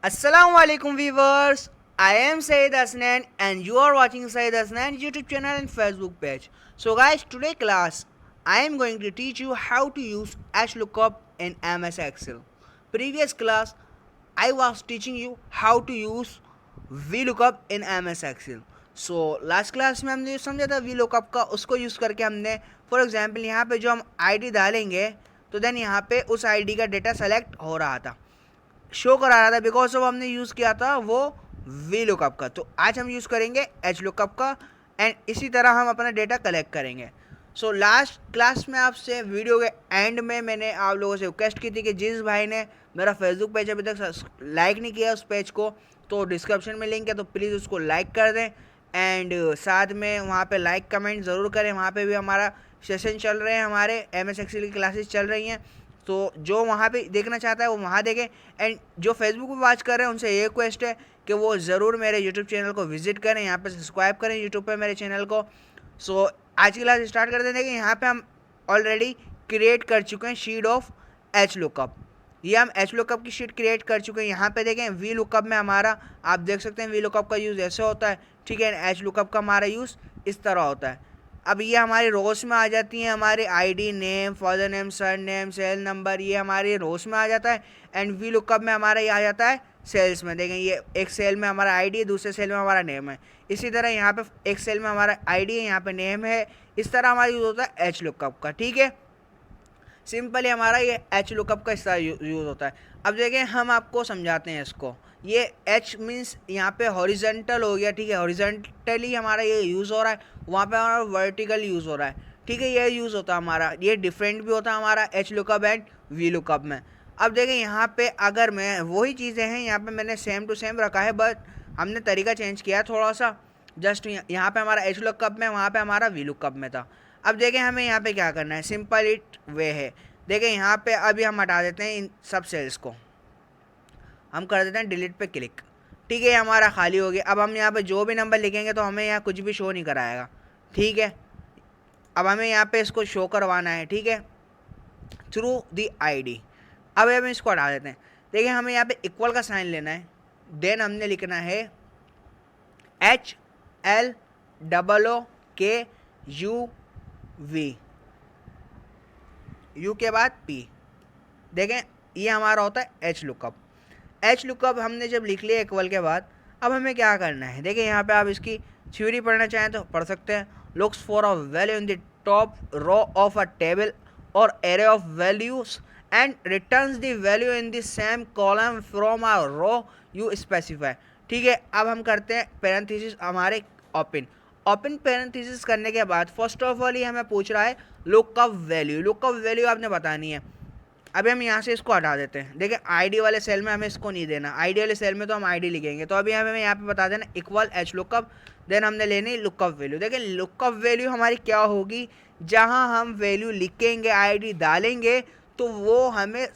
Assalamualaikum viewers. I am Saeed Asnan and you are watching Saeed Asnan YouTube channel and Facebook page. So guys, today class I am going to teach you how to use HLOOKUP in MS Excel. Previous class I was teaching you how to use VLOOKUP in MS Excel. So last class में हमने समझा था VLOOKUP का, उसको use करके हमने for example यहाँ पे जो हम आईडी डालेंगे तो देन यहाँ पे उस आईडी का डेटा सेलेक्ट हो रहा था, शो करा रहा था, बिकॉज ऑफ हमने यूज़ किया था वो वी लुकअप का। तो आज हम यूज़ करेंगे एच लुकअप का एंड इसी तरह हम अपना डेटा कलेक्ट करेंगे। सो लास्ट क्लास में आपसे वीडियो के एंड में मैंने आप लोगों से रिक्वेस्ट की थी कि जिस भाई ने मेरा फेसबुक पेज अभी तक लाइक नहीं किया उस पेज को, तो डिस्क्रिप्शन में लिंक है, तो प्लीज़ उसको लाइक कर दें एंड साथ में वहाँ पे लाइक कमेंट ज़रूर करें। वहाँ पे भी हमारा सेशन चल रहे हैं, हमारे MS एक्सेल की क्लासेस चल रही हैं, तो जो वहाँ पे देखना चाहता है वो वहाँ देखें। एंड जो फेसबुक पे वॉच कर रहे हैं उनसे ये रिक्वेस्ट है कि वो ज़रूर मेरे यूट्यूब चैनल को विजिट करें, यहाँ पे सब्सक्राइब करें यूट्यूब पे मेरे चैनल को। सो आज की क्लास स्टार्ट कर देते हैं कि यहाँ पे हम ऑलरेडी क्रिएट कर चुके हैं शीट ऑफ एच लुकअप। ये हम एच लुकअप की शीट क्रिएट कर चुके हैं। यहाँ पे देखें वी लुकअप में हमारा आप देख सकते हैं वी लुकअप का यूज़ ऐसे होता है, ठीक है। एच लुकअप का हमारा यूज़ इस तरह होता है। अब ये हमारी रोज में आ जाती हैं, हमारे ID, name, father name, surname, cell number, ये हमारे रोज में आ जाता है। एंड वी लुकअप में हमारा ये आ जाता है सेल्स में। देखें ये एक सेल में हमारा आईडी है, दूसरे सेल में हमारा नेम है। इसी तरह यहाँ पे एक सेल में हमारा आईडी है, यहाँ पे नेम है। इस तरह हमारा यूज़ होता है एच लुकअप का, ठीक है। सिंपली हमारा ये एच लुकअप का इस तरह यूज़ होता है। अब देखें हम आपको समझाते हैं इसको। ये एच मीन्स यहाँ पे हॉरिजेंटल हो गया, ठीक है, हॉरिजेंटली हमारा ये यूज़ हो रहा है, वहाँ पे हमारा वर्टिकल यूज़ हो रहा है, ठीक है। ये यूज़ होता है हमारा, ये डिफरेंट भी होता है हमारा H lookup and V lookup में। अब देखें यहाँ पे अगर मैं वही चीज़ें हैं, यहाँ पे मैंने सेम टू सेम रखा है, बट हमने तरीका चेंज किया थोड़ा सा। जस्ट यहाँ पे हमारा एच लुकअप में, वहाँ पे हमारा वी लुकअप में था। अब देखें हमें यहाँ पे क्या करना है, सिंपल इट वे है। देखें यहाँ पे अभी हम हटा देते हैं इन सब सेल्स को, हम कर देते हैं डिलीट पे क्लिक, ठीक है। हमारा खाली हो गया। अब हम यहाँ पे जो भी नंबर लिखेंगे तो हमें यहाँ कुछ भी शो नहीं कराएगा, ठीक है। अब हमें यहाँ पे इसको शो करवाना है, ठीक है, थ्रू दी आईडी। अब हम इसको हटा देते हैं। देखिए हमें यहाँ पे इक्वल का साइन लेना है, देन हमने लिखना है HLOOKUV, यू के बाद P। देखें ये हमारा होता है एच लुकअप। एच लुकअप हमने जब लिख लिया इक्वल के बाद, अब हमें क्या करना है। देखिए यहाँ पे आप इसकी थ्योरी पढ़ना चाहें तो पढ़ सकते हैं। Looks for a value in the top row of a table or array of values and returns the value in the same column from a row you specify, ठीक है। अब हम करते हैं पैरेंथेसिस हमारे ओपन। ओपन पैरेंथेसिस करने के बाद फर्स्ट ऑफ ऑल ये हमें पूछ रहा है लुकअप वैल्यू। लुकअप वैल्यू आपने बतानी है। अभी हम यहाँ से इसको हटा देते हैं। देखिए आईडी वाले सेल में हमें इसको नहीं देना, आईडी वाले सेल में तो हम आईडी लिखेंगे। तो अभी हमें यहाँ पे बता देना इक्वल एच लुकअप, देन हमने लेनी लुकअप वैल्यू। देखिए लुकअप वैल्यू हमारी क्या होगी, जहाँ हम वैल्यू लिखेंगे, आईडी डालेंगे, तो वो हमें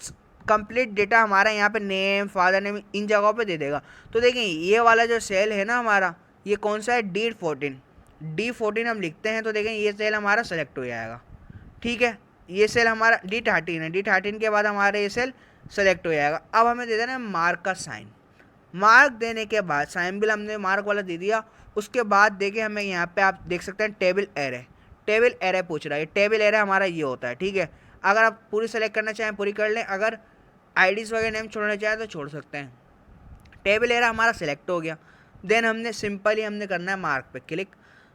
कंप्लीट डेटा हमारा यहाँ पे नेम, फादर नेम, इन जगहों पे दे देगा। तो देखिए ये वाला जो सेल है ना हमारा, ये कौन सा है, D14 हम लिखते हैं, तो देखें ये सेल हमारा सेलेक्ट हो जाएगा, ठीक है। ये सेल हमारा D13 है, D13 के बाद हमारा ये सेल सेलेक्ट हो जाएगा। अब हमें दे देना है मार्क का साइन। मार्क देने के बाद साइन बिल हमने मार्क वाला दे दिया। उसके बाद देखिए हमें यहाँ पे आप देख सकते हैं टेबल एरे, टेबल एरे पूछ रहा है। टेबल एरे हमारा ये होता है, ठीक है। अगर आप पूरी सेलेक्ट करना चाहें पूरी कर लें, अगर आईडीज़ वगैरह नेम छोड़ना चाहें तो छोड़ सकते हैं। टेबल एरा हमारा सेलेक्ट हो गया। देन हमने सिंपली हमने करना है मार्क पे क्लिक।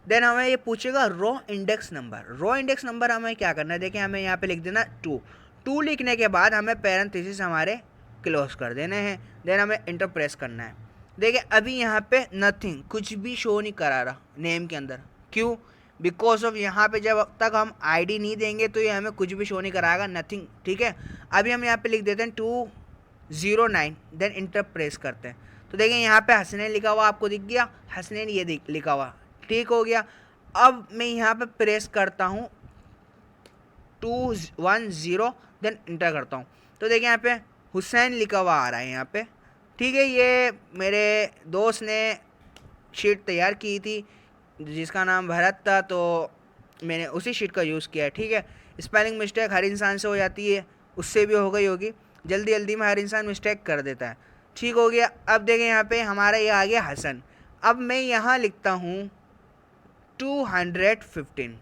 देन हमें ये पूछेगा row index number. Row index number हमें क्या करना है, देखिए हमें यहाँ पे लिख देना 2 लिखने के बाद हमें पैरेंथेसिस हमारे क्लोज कर देने हैं। देन हमें इंटर प्रेस करना है। देखिए अभी यहाँ पे नथिंग, कुछ भी शो नहीं करा रहा नेम के अंदर। क्यों, बिकॉज ऑफ यहाँ पे जब तक हम आईडी नहीं देंगे तो ये हमें कुछ भी शो नहीं कराएगा, नथिंग, ठीक है। अभी हम यहाँ पे लिख देते हैं 209, देन इंटर प्रेस करते हैं। तो देखिए यहाँ पे हसनैन लिखा हुआ आपको दिख गया, हसनैन ये लिखा हुआ, ठीक हो गया। अब मैं यहाँ पे प्रेस करता हूँ 210, देन इंटर करता हूँ, तो देखिए यहाँ पे हुसैन लिखा हुआ आ रहा है यहाँ पे, ठीक है। ये मेरे दोस्त ने शीट तैयार की थी जिसका नाम भरत था, तो मैंने उसी शीट का यूज़ किया है, ठीक है। स्पेलिंग मिस्टेक हर इंसान से हो जाती है, उससे भी हो गई होगी, जल्दी जल्दी में हर इंसान मिस्टेक कर देता है, ठीक हो गया। अब देखें यहाँ पे हमारा ये आ गया हसन। अब मैं यहाँ लिखता हूँ 215,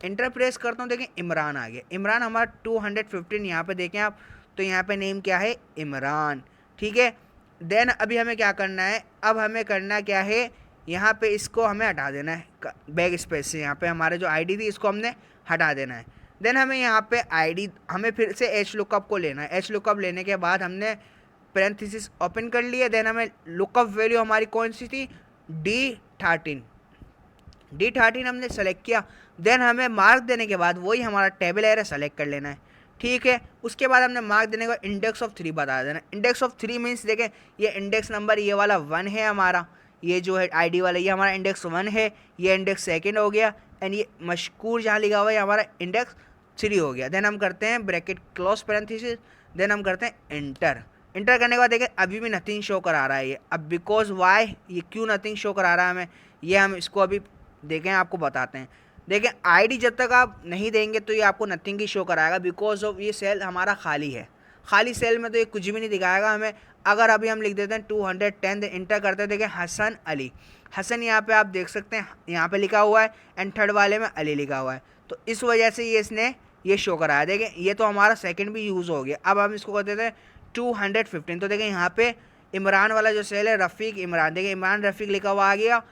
इंटर प्रेस करता हूँ, देखें इमरान आ गया। इमरान हमारा 215 यहाँ पे देखें आप, तो यहाँ पे नेम क्या है, इमरान। ठीक है, देन अभी हमें क्या करना है, अब हमें करना क्या है, यहाँ पे इसको हमें हटा देना है बैक स्पेस से। यहाँ पे हमारे जो आईडी थी इसको हमने हटा देना है। देन हमें यहाँ पे आईडी हमें फिर से एच लुकअप को लेना है। एच लुकअप लेने के बाद हमने पैरेंथेसिस ओपन कर लिया। देन हमें लुकअप वैल्यू हमारी कौन सी थी, D13 हमने सेलेक्ट किया। देन हमें मार्क देने के बाद वही हमारा टेबल एरे सेलेक्ट कर लेना है। ठीक है, उसके बाद हमने मार्क देने के बाद इंडेक्स ऑफ 3 बता देना। इंडेक्स ऑफ 3 मीन्स देखें ये इंडेक्स नंबर ये वाला 1 है हमारा, ये जो है आईडी वाला ये हमारा इंडेक्स 1 है, ये इंडेक्स सेकंड हो गया, एंड ये मशकूर जहाँ लिखा हुआ है हमारा इंडेक्स 3 हो गया। देन हम करते हैं ब्रैकेट क्लोज पैरेंथेसिस, देन हम करते हैं इंटर। इंटर करने के बाद देखें अभी भी नथिंग शो करा रहा है ये। अब बिकॉज वाई, ये क्यों नथिंग शो करा रहा है हमें, ये हम इसको अभी देखें आपको बताते हैं। देखें आईडी जब तक आप नहीं देंगे तो ये आपको नथिंग ही शो कराएगा, बिकॉज ऑफ ये सेल हमारा खाली है। खाली सेल में तो ये कुछ भी नहीं दिखाएगा हमें। अगर अभी हम लिख देते हैं 210, इंटर करते हैं, देखें हसन अली। हसन यहाँ पे आप देख सकते हैं यहाँ पे लिखा हुआ है, एंड थर्ड वाले में अली लिखा हुआ है, तो इस वजह से ये इसने ये शो कराया। देखें ये तो हमारा सेकंड भी यूज़ हो गया। अब हम इसको कर देते हैं 215, तो देखें यहाँ पे इमरान वाला जो सेल है रफ़ीक इमरान, देखें इमरान रफ़ीक लिखा हुआ आ गया।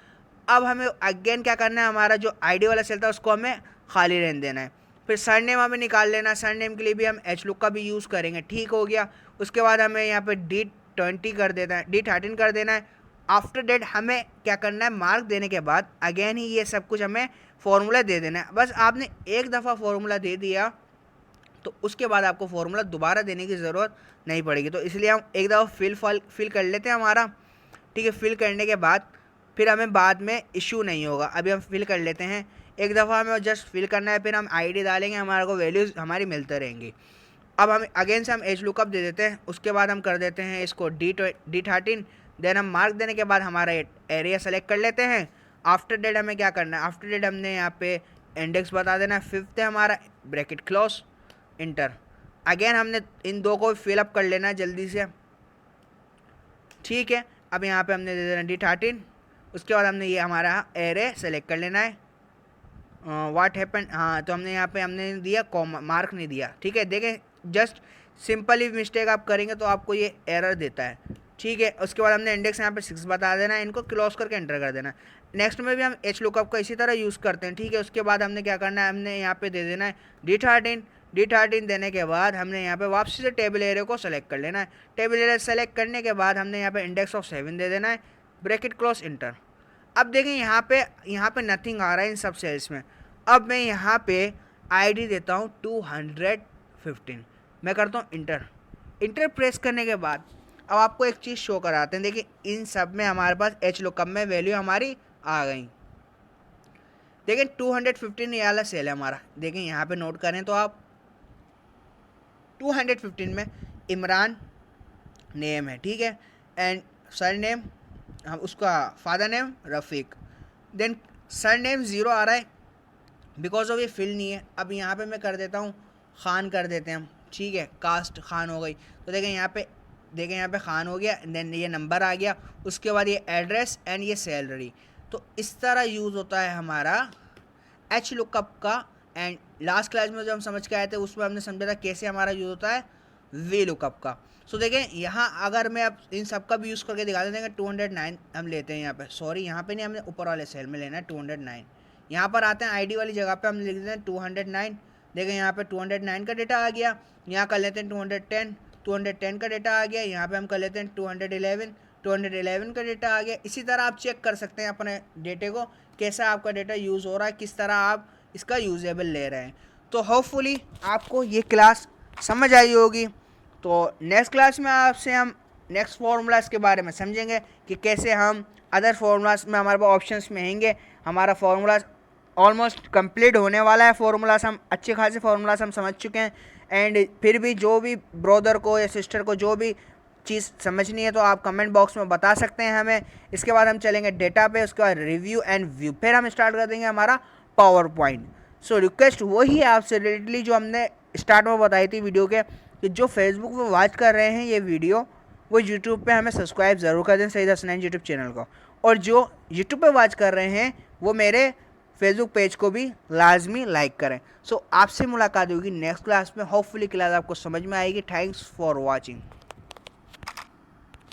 अब हमें अगेन क्या करना है, हमारा जो आईडी वाला सेल था उसको हमें खाली रहने देना है। फिर सरनेम हमें निकाल लेना है। सरनेम के लिए भी हम एच लुक का भी यूज़ करेंगे। ठीक हो गया। उसके बाद हमें यहाँ पे D20 कर देना है, D13 कर देना है। आफ्टर डेट हमें क्या करना है, मार्क देने के बाद अगेन ही ये सब कुछ हमें फार्मूला दे देना है। बस आपने एक दफ़ा फार्मूला दे दिया तो उसके बाद आपको फार्मूला दोबारा देने की ज़रूरत नहीं पड़ेगी। तो इसलिए हम एक दफ़ा फिल कर लेते हैं हमारा। ठीक है, फिल करने के बाद फिर हमें बाद में इशू नहीं होगा। अभी हम फिल कर लेते हैं, एक दफ़ा हमें जस्ट फिल करना है, फिर हम आईडी डालेंगे, हमारे को वैल्यूज़ हमारी मिलते रहेंगी। अब हम अगेन से हम एज लुकअप दे देते हैं। उसके बाद हम कर देते हैं इसको D13। देन हम मार्क देने के बाद हमारा एरिया सेलेक्ट कर लेते हैं। आफ्टर डेट हमें क्या करना है, आफ्टर डेट हमने यहाँ पे इंडेक्स बता देना है, 5th है हमारा, ब्रैकेट क्लोज, इंटर। अगेन हमने इन दो को फिलअप कर लेना है जल्दी से। ठीक है, अब यहाँ पे हमने दे देना D13। उसके बाद हमने ये हमारा एरे सेलेक्ट कर लेना है। व्हाट हैपन, हाँ तो हमने यहाँ पे हमने दिया कॉमा, मार्क नहीं दिया। ठीक है, देखें जस्ट सिंपली मिस्टेक आप करेंगे तो आपको ये एरर देता है। ठीक है, उसके बाद हमने इंडेक्स यहाँ पे 6 बता देना है, इनको क्लोज करके एंटर कर देना है। नेक्स्ट में भी हम एच लुकअप का इसी तरह यूज़ करते हैं। ठीक है, उसके बाद हमने क्या करना है, हमने यहाँ पे दे देना है D13 देने के बाद हमने यहाँ पे वापसी से टेबल एरिया को सेलेक्ट कर लेना है। टेबल एरिया सेलेक्ट करने के बाद हमने यहाँ पे इंडेक्स ऑफ 7 दे देना है, ब्रैकेट क्लोज, इंटर। अब देखें यहाँ पे नथिंग आ रहा है इन सब सेल्स में। अब मैं यहाँ पे आईडी देता हूँ 215, मैं करता हूँ इंटर प्रेस करने के बाद अब आपको एक चीज़ शो कराते हैं। देखिए इन सब में हमारे पास एच लुकअप में वैल्यू हमारी आ गई। देखें 215 ये वाला सेल है हमारा। देखें यहाँ पे नोट करें तो आप 215 में इमरान नेम है। ठीक है, एंड सर नेम हम उसका फादर नेम रफ़ीक। देन सर नेम 0 आ रहा है बिकॉज ऑफ ये फिल नहीं है। अब यहाँ पे मैं कर देता हूँ खान कर देते हैं हम। ठीक है, कास्ट खान हो गई। तो देखें यहाँ पे खान हो गया, देन ये नंबर आ गया, उसके बाद ये एड्रेस एंड ये सैलरी। तो इस तरह यूज़ होता है हमारा एच लुकअप का। एंड लास्ट क्लास में जो हम समझ के आए थे उसमें हमने समझा था कैसे हमारा यूज़ होता है वी लुकअप का। सो देखें यहाँ अगर मैं अब इन सब का भी यूज़ करके दिखा देंगे। 209 हम लेते हैं यहाँ पे, सॉरी यहाँ पे नहीं, हमने ऊपर वाले सेल में लेना है 209। यहाँ पर आते हैं आईडी वाली जगह पे हम लिख देते हैं 209। देखें यहाँ पे 209 का डेटा आ गया। यहाँ कर लेते हैं 210 का डेटा आ गया। यहाँ पे हम कर लेते हैं 211 का डेटा आ गया। इसी तरह आप चेक कर सकते हैं अपने डेटे को कैसा आपका डेटा यूज़ हो रहा है, किस तरह आप इसका यूजेबल ले रहे हैं। तो होपफुली आपको ये क्लास समझ आई होगी। तो नेक्स्ट क्लास में आपसे हम नेक्स्ट फार्मूलाज के बारे में समझेंगे कि कैसे हम अदर फार्मूलाज में हमारे पास ऑप्शंस में आएंगे। हमारा फार्मूलाज ऑलमोस्ट कंप्लीट होने वाला है। फार्मूलाज हम अच्छे खासे फार्मूलाज हम समझ चुके हैं। एंड फिर भी जो भी ब्रदर को या सिस्टर को जो भी चीज़ समझनी है तो आप कमेंट बॉक्स में बता सकते हैं हमें। इसके बाद हम चलेंगे डेटा पे, उसके बाद रिव्यू एंड व्यू, फिर हम स्टार्ट कर देंगे हमारा पावर पॉइंट। सो रिक्वेस्ट वही है आपसे रिलेटेडली जो हमने स्टार्ट में बताई थी वीडियो के, कि जो फेसबुक पे वॉच कर रहे हैं ये वीडियो वो यूट्यूब पे हमें सब्सक्राइब ज़रूर कर दें सईद हसनैन यूट्यूब चैनल को, और जो यूट्यूब पे वॉच कर रहे हैं वो मेरे फेसबुक पेज को भी लाजमी लाइक करें। सो आपसे मुलाकात होगी नेक्स्ट क्लास में। होपफुली क्लास आपको समझ में आएगी। Thanks for watching.